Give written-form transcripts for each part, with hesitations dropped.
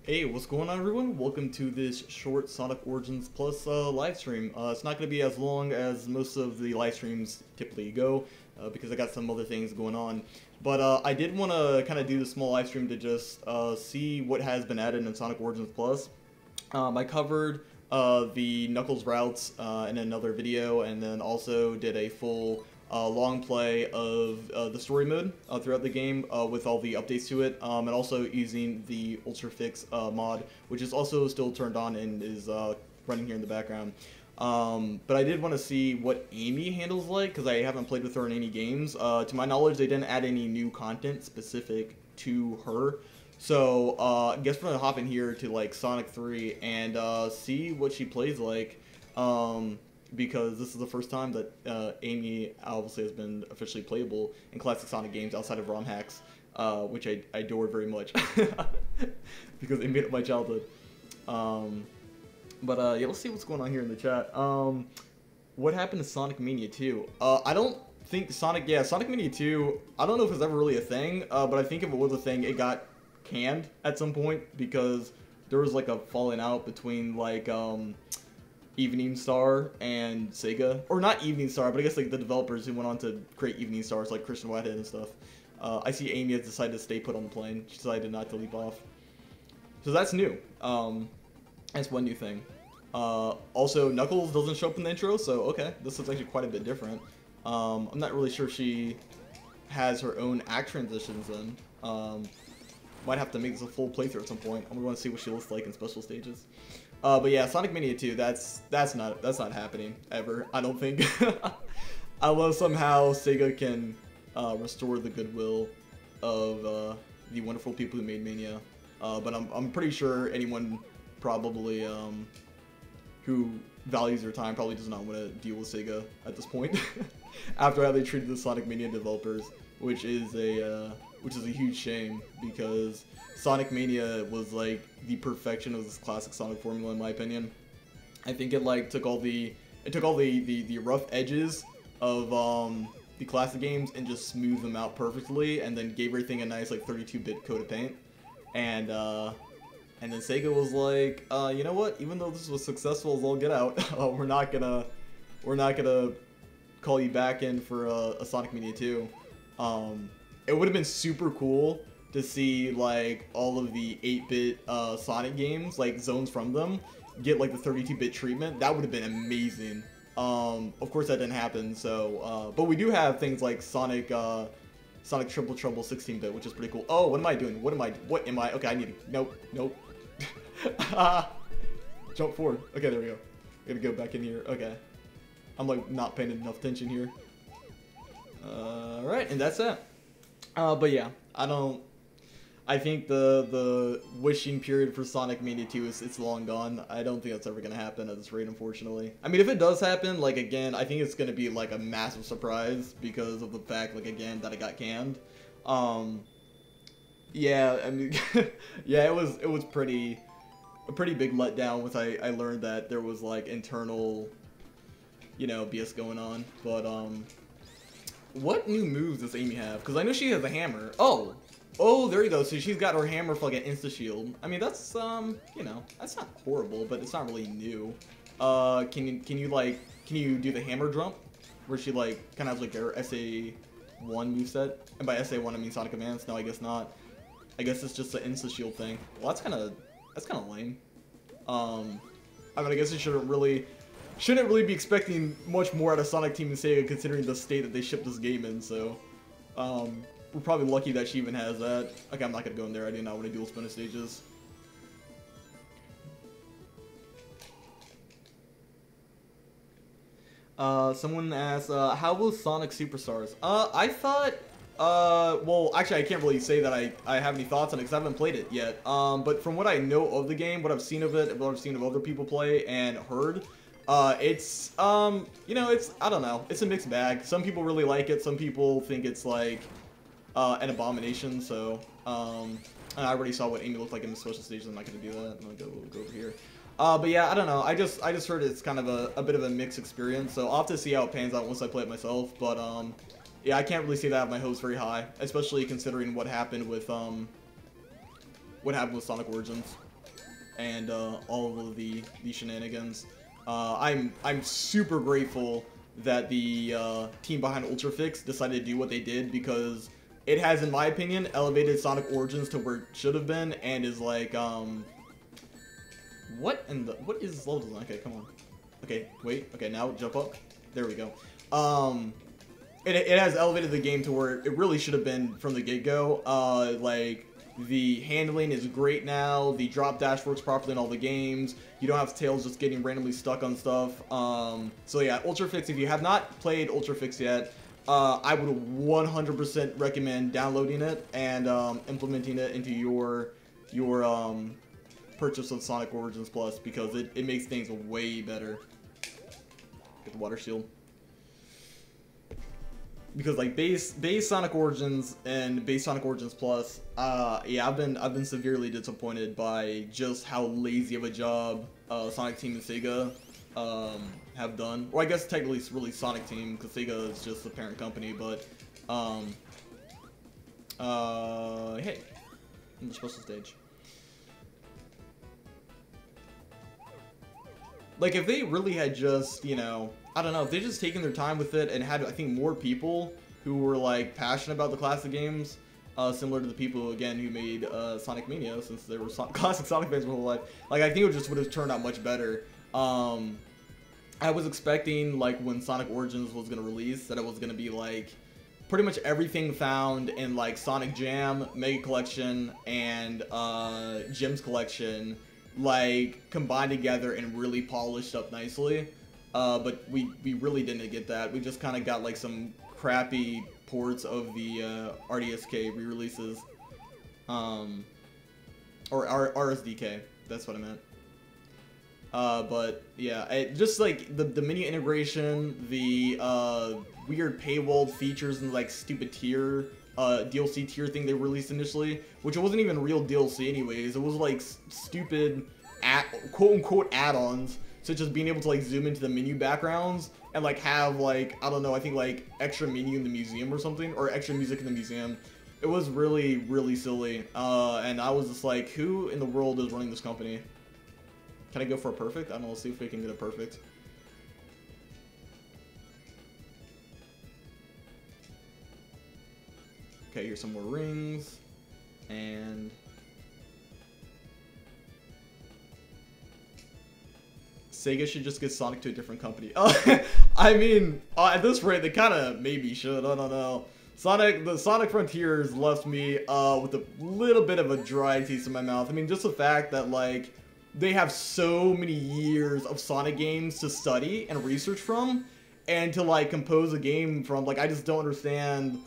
Hey, what's going on, everyone? Welcome to this short Sonic Origins Plus live stream. It's not going to be as long as most of the live streams typically go, because I got some other things going on. But I did want to kind of do the small live stream to just see what has been added in Sonic Origins Plus. I covered the Knuckles routes in another video, and then also did a full long play of the story mode throughout the game with all the updates to it, and also using the Ultrafix mod, which is also still turned on and is running here in the background. But I did want to see what Amy handles like, because I haven't played with her in any games. To my knowledge, they didn't add any new content specific to her. So I guess we're gonna hop in here to like Sonic 3 and see what she plays like. Because this is the first time that Amy obviously has been officially playable in classic Sonic games outside of ROM hacks, which I adore very much because they made up my childhood. But yeah, let's see what's going on here in the chat. What happened to Sonic Mania 2? I don't think Sonic Mania 2, I don't know if it's ever really a thing, but I think if it was a thing, it got canned at some point because there was like a falling out between like Evening Star and Sega, or not Evening Star, but I guess like the developers who went on to create Evening Stars, like Christian Whitehead and stuff. I see Amy has decided to stay put on the plane. She decided not to leap off, so that's new. That's one new thing. Also, Knuckles doesn't show up in the intro, so okay, this is actually quite a bit different. I'm not really sure if she has her own act transitions in. Might have to make this a full playthrough at some point. I'm gonna see what she looks like in special stages. But yeah, Sonic Mania 2, that's not happening ever, I don't think. Unless somehow Sega can restore the goodwill of the wonderful people who made Mania. But I'm pretty sure anyone probably who values their time probably does not want to deal with Sega at this point after how they treated the Sonic Mania developers, which is a huge shame because Sonic Mania was like the perfection of this classic Sonic formula, in my opinion. I think it like took all the rough edges of the classic games and just smoothed them out perfectly, and then gave everything a nice like 32-bit coat of paint. And then Sega was like, you know what? Even though this was successful as all get out, we're not gonna call you back in for a Sonic Mania 2. It would have been super cool to see like all of the 8-bit Sonic games, like zones from them, get like the 32-bit treatment. That would have been amazing. Of course that didn't happen. So, but we do have things like Sonic Triple Trouble 16-bit, which is pretty cool. Oh, what am I doing? What am I? Okay, I need to. Nope. Jump forward. Okay, there we go. I gotta go back in here. Okay, I'm like not paying enough attention here. Alright, and that's it. But yeah, I think the wishing period for Sonic Mania 2 it's long gone. I don't think that's ever gonna happen at this rate, unfortunately. I mean, if it does happen, like again, I think it's gonna be like a massive surprise because of the fact, like again, that it got canned. Yeah, I mean, yeah, it was a pretty big letdown once I learned that there was like internal, you know, BS going on. But what new moves does Amy have? Because I know she has a hammer. Oh, there you go. So she's got her hammer for like an Insta-Shield. I mean, that's you know, that's not horrible, but it's not really new. Can you do the hammer jump, where she like kind of has like her SA1 moveset? And by SA1 I mean Sonic Advance. No, I guess not. I guess it's just the Insta-Shield thing. Well, that's kind of lame. I mean, I guess it shouldn't really be expecting much more out of Sonic Team and Sega, considering the state that they shipped this game in. So, we're probably lucky that she even has that. Okay, I'm not gonna go in there. I do not want to dual bonus stages. Someone asked, how was Sonic Superstars? I thought, well, actually, I can't really say that I have any thoughts on it because I haven't played it yet. But from what I know of the game, what I've seen of it, what I've seen of other people play and heard, it's, you know, I don't know, it's a mixed bag. Some people really like it, some people think it's like, an abomination, so, and I already saw what Amy looked like in the special stage, I'm not gonna do that. I'm gonna go over here. But yeah, I don't know, I just heard it's kind of a bit of a mixed experience, so I'll have to see how it pans out once I play it myself, but, yeah, I can't really say that I have my hopes very high, especially considering what happened with Sonic Origins. and all of the shenanigans. I'm super grateful that the team behind Ultrafix decided to do what they did, because it has, in my opinion, elevated Sonic Origins to where it should have been, and is like, what is level design? Okay, come on. Okay, wait. Okay, now jump up. There we go. It has elevated the game to where it really should have been from the get-go. Like, the handling is great now. The drop dash works properly in all the games. You don't have Tails just getting randomly stuck on stuff. So yeah, Ultrafix, if you have not played Ultrafix yet, I would 100% recommend downloading it and implementing it into your purchase of Sonic Origins Plus, because it makes things way better. Get the water shield. Because like base Sonic Origins and base Sonic Origins Plus, yeah, I've been severely disappointed by just how lazy of a job Sonic Team and Sega have done. Or I guess technically it's really Sonic Team, because Sega is just the parent company. But hey, in the special stage. Like, if they really had just, you know, I don't know, if they just taken their time with it and had, I think, more people who were, like, passionate about the classic games, similar to the people, again, who made Sonic Mania, since they were classic Sonic fans their whole life, like, I think it just would have turned out much better. I was expecting, like, when Sonic Origins was going to release, that it was going to be, like, pretty much everything found in, like, Sonic Jam, Mega Collection, and Gems Collection, like, combined together and really polished up nicely. But we really didn't get that. We just kind of got, like, some crappy ports of the RDSK re-releases. Or RSDK, that's what I meant. But, yeah, just, like, the menu integration, the weird paywall features and, like, stupid tier, DLC tier thing they released initially, which wasn't even real DLC anyways. It was, like, stupid, quote-unquote add-ons, such as being able to, like, zoom into the menu backgrounds and, like, have, like, I don't know, I think, like, extra menu in the museum or something, or extra music in the museum. It was really, really silly, and I was just like, who in the world is running this company? Can I go for a perfect? I don't know, let's see if we can get a perfect. Okay, here's some more rings, and Sega should just get Sonic to a different company. I mean, at this rate, they kind of maybe should. I don't know. The Sonic Frontiers left me with a little bit of a dry taste in my mouth. I mean, just the fact that, like, they have so many years of Sonic games to study and research from, and to, like, compose a game from. Like, I just don't understand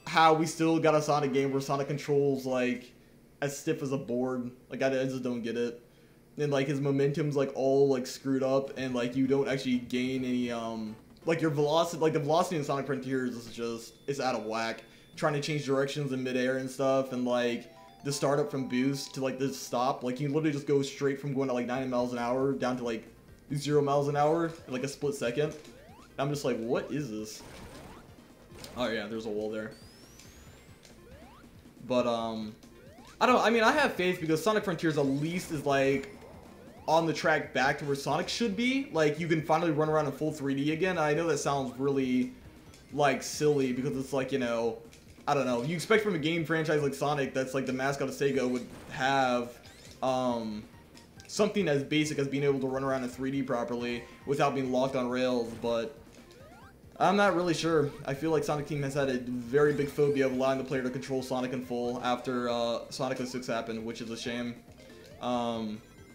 how we still got a Sonic game where Sonic controls, like, as stiff as a board. Like, I just don't get it. And, like, his momentum's, like, all, like, screwed up, and, like, you don't actually gain any, like, your velocity, like, the velocity in Sonic Frontiers is just, it's out of whack. Trying to change directions in midair and stuff, and, like, the startup from boost to, like, the stop, like, you literally just go straight from going at, like, 90 miles an hour down to, like, 0 miles an hour in, like, a split second. I'm just like, what is this? Oh, yeah, there's a wall there. But, I mean, I have faith because Sonic Frontiers at least is, like, on the track back to where Sonic should be. Like, you can finally run around in full 3D again. I know that sounds really, like, silly because it's, like, you know, I don't know. You expect from a game franchise like Sonic that's, like, the mascot of Sega would have, something as basic as being able to run around in 3D properly without being locked on rails, but I'm not really sure. I feel like Sonic Team has had a very big phobia of allowing the player to control Sonic in full after Sonic 06 happened, which is a shame.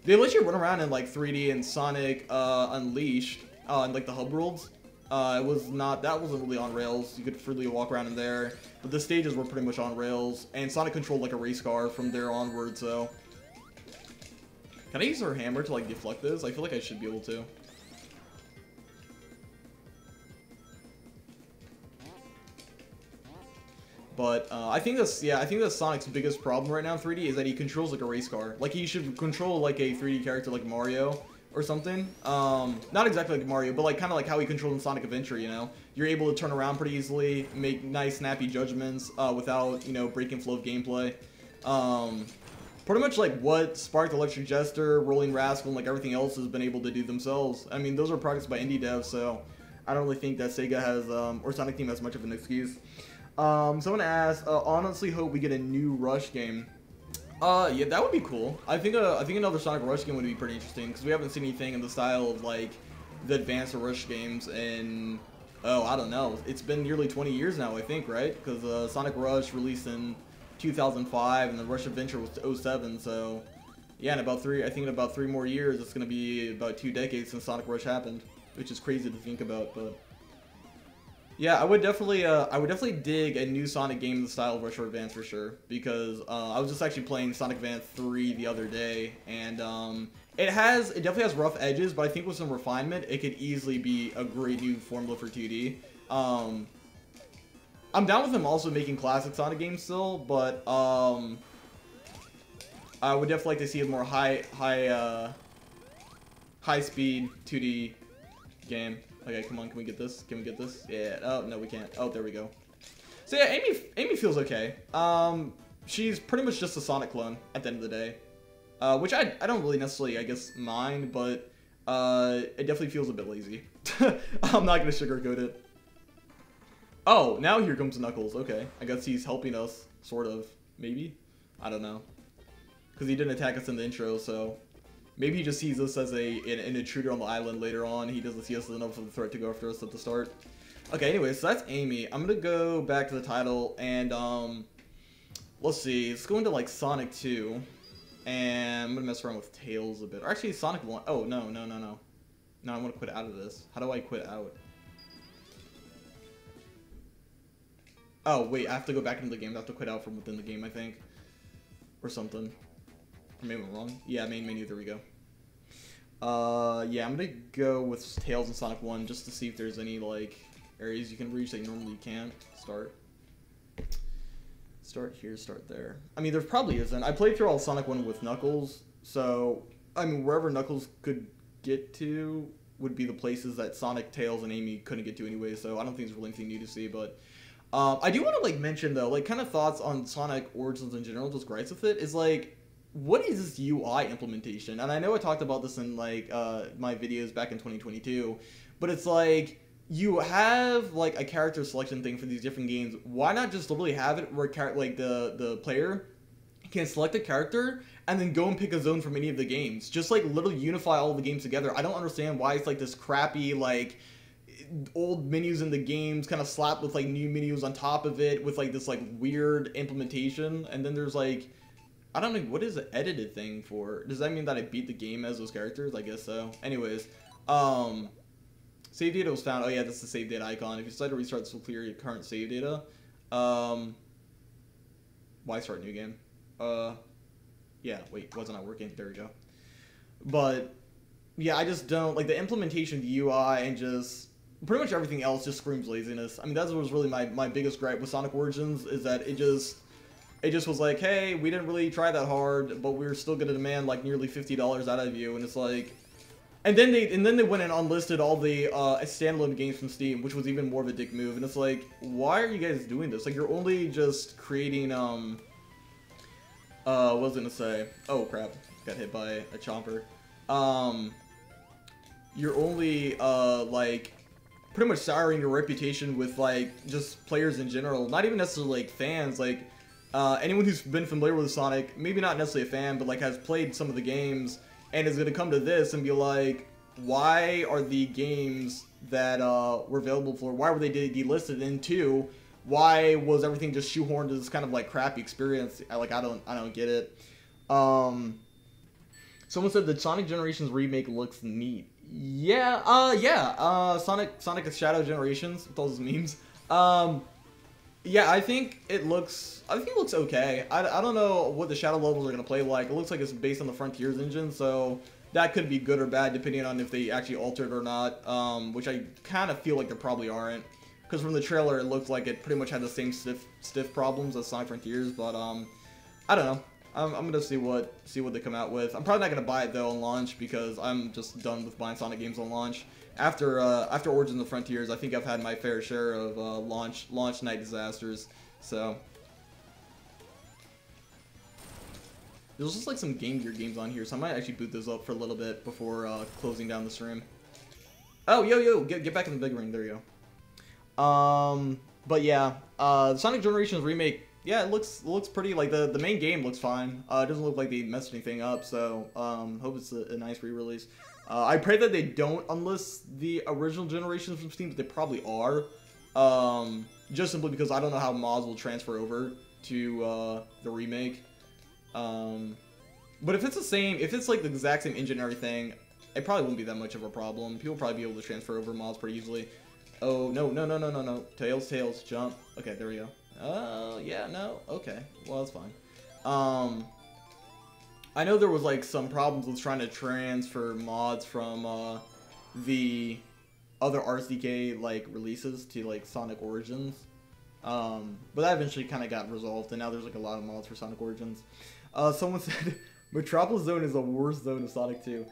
They let you run around in, like, 3D and Sonic Unleashed, in, like, the hub worlds. That wasn't really on rails. You could freely walk around in there, but the stages were pretty much on rails, and Sonic controlled, like, a race car from there onward, so. Can I use our hammer to, like, deflect this? I feel like I should be able to. But I think that's Sonic's biggest problem right now in 3D is that he controls like a race car. Like he should control like a 3D character like Mario or something. Not exactly like Mario, but like kind of like how he controls in Sonic Adventure. You know, you're able to turn around pretty easily, make nice snappy judgments without breaking flow of gameplay. pretty much like what Spark, Electric Jester, Rolling Rascal, and like everything else has been able to do themselves. I mean, those are projects by indie devs, so I don't really think that Sega has, or Sonic Team has much of an excuse. Someone asked, honestly hope we get a new Rush game. Yeah, that would be cool. I think another Sonic Rush game would be pretty interesting, because we haven't seen anything in the style of, like, the Advanced Rush games in, oh, I don't know. It's been nearly 20 years now, I think, right? Because Sonic Rush released in 2005, and the Rush Adventure was 07, so yeah, in about three more years, it's gonna be about 2 decades since Sonic Rush happened, which is crazy to think about. But yeah, I would definitely dig a new Sonic game in the style of Rush or Advance for sure, because I was just actually playing Sonic Advance 3 the other day, and it definitely has rough edges, but I think with some refinement, it could easily be a great new formula for 2D. I'm down with them also making classic Sonic games still, but I would definitely like to see a more high speed 2D game. Okay, come on, can we get this? Can we get this? Yeah. Oh no, we can't. Oh, there we go. So yeah, Amy feels okay. She's pretty much just a Sonic clone at the end of the day, which I don't really necessarily, I guess, mind, but it definitely feels a bit lazy. I'm not gonna sugarcoat it. Oh, now here comes Knuckles. Okay, I guess he's helping us, sort of, maybe? I don't know. Because he didn't attack us in the intro, so maybe he just sees us as an intruder on the island later on. He doesn't see us as enough of a threat to go after us at the start. Okay, anyway, so that's Amy. I'm gonna go back to the title, and let's see. Let's go into, like, Sonic 2, and I'm gonna mess around with Tails a bit. Or actually, Sonic 1. Oh, no. No, I want to quit out of this. How do I quit out? Oh, wait, I have to go back into the game. I have to quit out from within the game, I think. Or something. Or maybe I'm wrong. Yeah, main menu, there we go. Yeah, I'm gonna go with Tails and Sonic 1 just to see if there's any, like, areas you can reach that you normally can't. Start here, start there. I mean, there probably isn't. I played through all Sonic 1 with Knuckles, so, I mean, wherever Knuckles could get to would be the places that Sonic, Tails, and Amy couldn't get to anyway, so I don't think there's really anything new to see, but I do want to, like, mention, though, like, kind of thoughts on Sonic Origins in general, just gripes with it, is, like, what is this UI implementation? And I know I talked about this in, like, my videos back in 2022, but it's, like, you have, like, a character selection thing for these different games. Why not just literally have it where, like, the player can select a character and then go and pick a zone from any of the games? Just, like, literally unify all the games together. I don't understand why it's, like, this crappy, like, old menus in the games kind of slapped with, like, new menus on top of it with, like, this, like, weird implementation. And then there's, like, I don't know, what is the edited thing for? Does that mean that I beat the game as those characters? I guess so. Anyways, save data was found. Oh yeah, that's the save data icon. If you decide to restart, this will clear your current save data. Why start new game? Yeah, wait, wasn't that working? There we go. But yeah, I just don't like the implementation of the UI, and just pretty much everything else just screams laziness. I mean, that's what was really my biggest gripe with Sonic Origins, is that it just was like, hey, we didn't really try that hard, but we're still gonna demand like nearly $50 out of you, and it's like, and then they went and unlisted all the standalone games from Steam, which was even more of a dick move. And it's like, why are you guys doing this? Like, you're only just creating what was I gonna say? Oh crap, got hit by a chomper. You're only like pretty much souring your reputation with, like, just players in general, not even necessarily like fans. Like, anyone who's been familiar with Sonic, maybe not necessarily a fan, but like has played some of the games, and is going to come to this and be like, why are the games that were available for, why were they delisted? And two, why was everything just shoehorned to this kind of like crappy experience? I don't get it. Someone said the Sonic Generations remake looks neat. Yeah, Sonic Shadow Generations with all those memes. Yeah, I think it looks okay. I don't know what the shadow levels are going to play like. It looks like it's based on the Frontiers engine, so that could be good or bad depending on if they actually altered or not, which I kind of feel like they probably aren't. Because from the trailer, it looked like it pretty much had the same stiff problems as Sonic Frontiers, but I don't know. I'm gonna see what they come out with. I'm probably not gonna buy it though on launch, because I'm just done with buying Sonic games on launch. After Origins of Frontiers, I think I've had my fair share of launch night disasters. So There's just like some Game Gear games on here, so I might actually boot those up for a little bit before closing down the stream. Oh, yo, get back in the big ring. There you go. But yeah, Sonic Generations remake. Yeah, it looks pretty. Like the main game looks fine. It doesn't look like they messed anything up. So hope it's a nice re-release. I pray that they don't unlist the original Generations from Steam, but they probably are. Just simply because I don't know how mods will transfer over to the remake. But if it's the same, if it's like the exact same engine and everything, it probably won't be that much of a problem. People will probably be able to transfer over mods pretty easily. Oh, no. Tails, jump. Okay, there we go. Yeah, no. Okay, well, that's fine. I know there was like some problems with trying to transfer mods from the other RSDK like releases to like Sonic Origins. But that eventually kind of got resolved, and now there's like a lot of mods for Sonic Origins. Someone said Metropolis Zone is the worst zone of Sonic 2.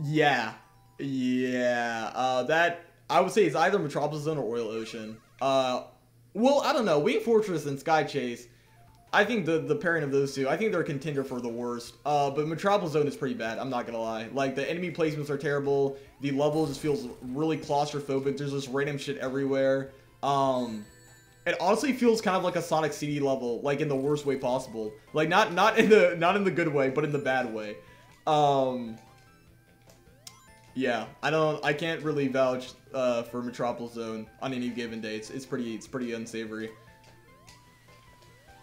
Yeah. That I would say it's either Metropolis Zone or Oil Ocean. Well, I don't know. Wing Fortress and Sky Chase, I think the pairing of those two, I think they're a contender for the worst. But Metropolis Zone is pretty bad, I'm not gonna lie. Like, the enemy placements are terrible. The level just feels really claustrophobic. There's just random shit everywhere. It honestly feels kind of like a Sonic CD level, like in the worst way possible. Like, not in the good way, but in the bad way. Yeah, I can't really vouch for Metropolis Zone on any given day. It's pretty unsavory.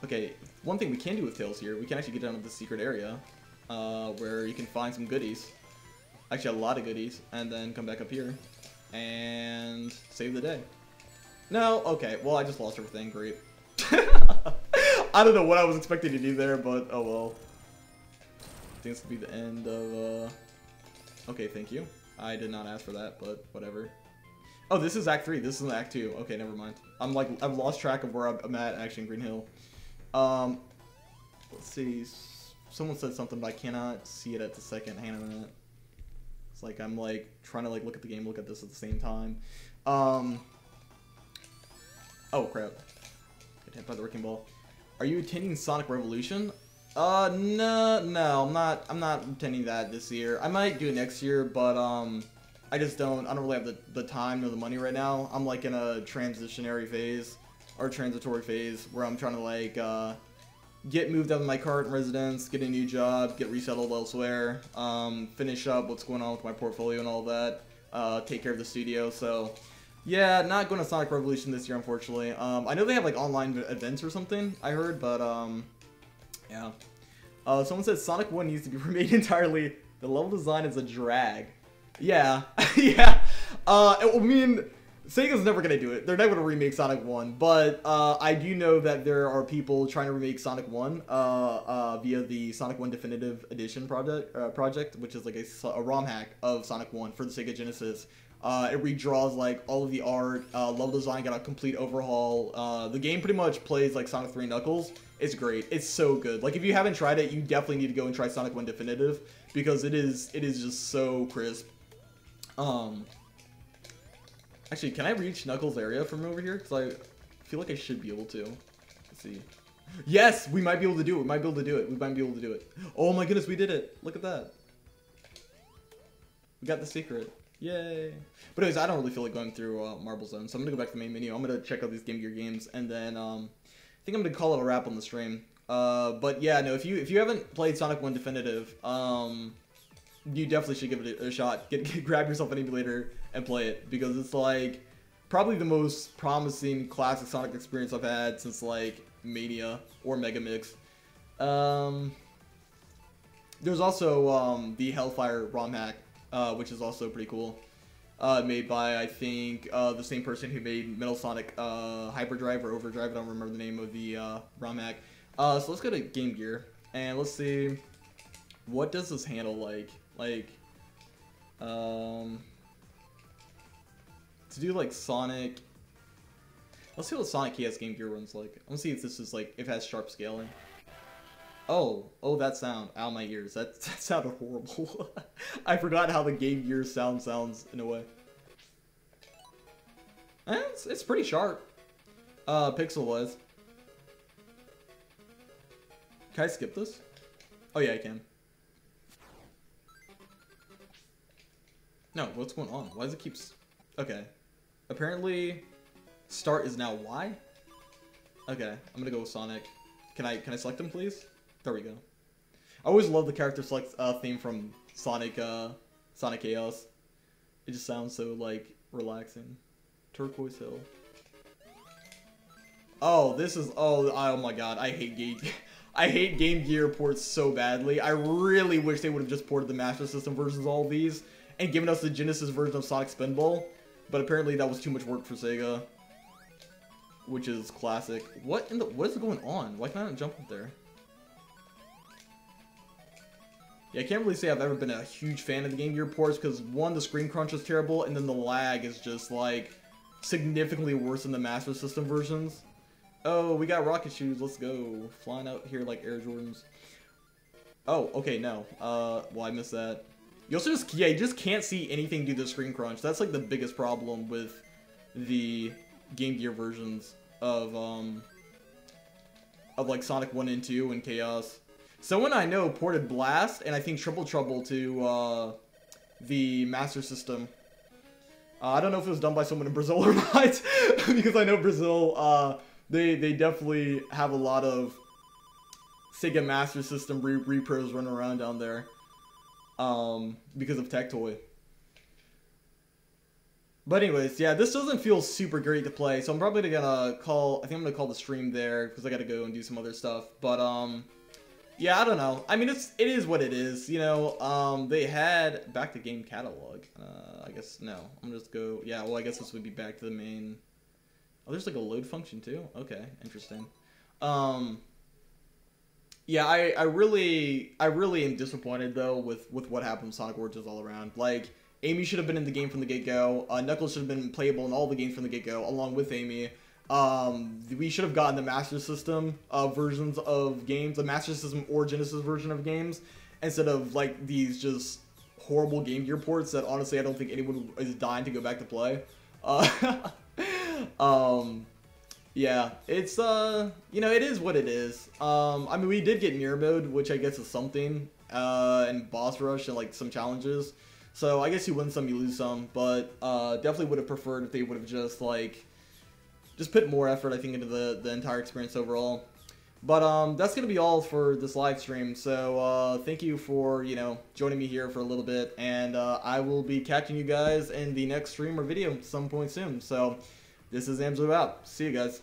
Okay, one thing we can do with Tails here, we can actually get down to the secret area, where you can find some goodies. Actually, a lot of goodies, and then come back up here and save the day. No, okay, well, I just lost everything. Great. I don't know what I was expecting to do there, but oh well. I think this will be the end of okay, thank you. I did not ask for that, but whatever. Oh, this is Act 3. This is Act 2. Okay, never mind. I've lost track of where I'm at actually in Green Hill. Let's see. Someone said something, but I cannot see it at the second. Hang on a minute. It's like I'm like trying to like look at the game, look at this at the same time. Oh crap. Get hit by the wrecking ball. Are you attending Sonic Revolution? No, I'm not attending that this year. I might do it next year, but I don't really have the time or the money right now. I'm like in a transitionary phase or transitory phase where I'm trying to like get moved out of my current residence, get a new job, get resettled elsewhere, finish up what's going on with my portfolio and all that, take care of the studio. So yeah, not going to Sonic Revolution this year, unfortunately. I know they have like online events or something, I heard, but yeah. Someone said Sonic 1 needs to be remade entirely. The level design is a drag. Yeah. Yeah. I mean, Sega's never going to do it. They're never going to remake Sonic 1. But I do know that there are people trying to remake Sonic 1 via the Sonic 1 Definitive Edition project, which is like a ROM hack of Sonic 1 for the Sega Genesis. It redraws like all of the art, level design got a complete overhaul. The game pretty much plays like Sonic 3 Knuckles. It's great. It's so good. Like if you haven't tried it, you definitely need to go and try Sonic 1 Definitive because it is just so crisp. Actually, can I reach Knuckles' area from over here? Because I feel like I should be able to. Let's see. Yes, we might be able to do it. We might be able to do it. Oh my goodness, we did it. Look at that. We got the secret. Yay. But anyways, I don't really feel like going through Marble Zone, so I'm going to go back to the main menu. I'm going to check out these Game Gear games, and then I think I'm going to call it a wrap on the stream. But yeah, no, if you haven't played Sonic 1 Definitive, you definitely should give it a shot. Grab yourself an emulator and play it, because it's like probably the most promising classic Sonic experience I've had since like Mania or Mega Mix. There's also the Hellfire ROM hack, which is also pretty cool. Made by, I think, the same person who made Metal Sonic Hyperdrive or Overdrive. I don't remember the name of the ROM hack. So let's go to Game Gear, and let's see, what does this handle like? Like, to do like Sonic, let's see what Sonic KS Game Gear runs like. Let's see if this is like, if it has sharp scaling. Oh, that sound. Ow, my ears. That sounded horrible. I forgot how the Game Gear sounds in a way. It's pretty sharp. Pixel-wise. Can I skip this? Oh yeah, I can. No, what's going on? Why does it keep... Okay. Apparently, start is now Y? Okay, I'm gonna go with Sonic. Can I select him, please? There we go. I always love the character select theme from Sonic Chaos. It just sounds so, like, relaxing. Turquoise Hill. Oh, this is... Oh my god, I hate Game... I hate Game Gear ports so badly. I really wish they would have just ported the Master System versions of all of these and given us the Genesis version of Sonic Spinball. But apparently that was too much work for Sega. Which is classic. What is going on? Why can't I jump up there? Yeah, I can't really say I've ever been a huge fan of the Game Gear ports because, one, the screen crunch is terrible, and then the lag is just, like, significantly worse than the Master System versions. Oh, we got rocket shoes. Let's go. Flying out here like Air Jordans. Oh, okay, no. Well, I missed that. You also just, yeah, you just can't see anything due to the screen crunch. That's, like, the biggest problem with the Game Gear versions of like, Sonic 1 and 2 and Chaos. Someone I know ported Blast and I think Triple Trouble to the Master System. I don't know if it was done by someone in Brazil or not, because I know Brazil, they definitely have a lot of Sega Master System repros running around down there, because of Tectoy. But anyways, yeah, this doesn't feel super great to play, so I'm probably gonna call, I think I'm gonna call the stream there, because I gotta go and do some other stuff, but, yeah, I don't know. I mean, it is what it is, you know. They had back to game catalog. I guess no. I'm gonna just go. Yeah, well, I guess this would be back to the main. Oh, there's like a load function too. Okay, interesting. Yeah, I really am disappointed though with what happened with Sonic Origins all around. Like, Amy should have been in the game from the get-go. Knuckles should have been playable in all the games from the get-go, along with Amy. We should have gotten the Master System versions of games, the Master System or Genesis version of games, instead of like these just horrible Game Gear ports that honestly I don't think anyone is dying to go back to play. Yeah, it's you know, it is what it is. I mean, we did get Mirror Mode, which I guess is something, and Boss Rush and like some challenges. So I guess you win some, you lose some, but definitely would have preferred if they would have just like. Just put more effort, I think, into the entire experience overall. But that's going to be all for this live stream. So thank you for, you know, joining me here for a little bit. And I will be catching you guys in the next stream or video at some point soon. So this is Amzo out. See you guys.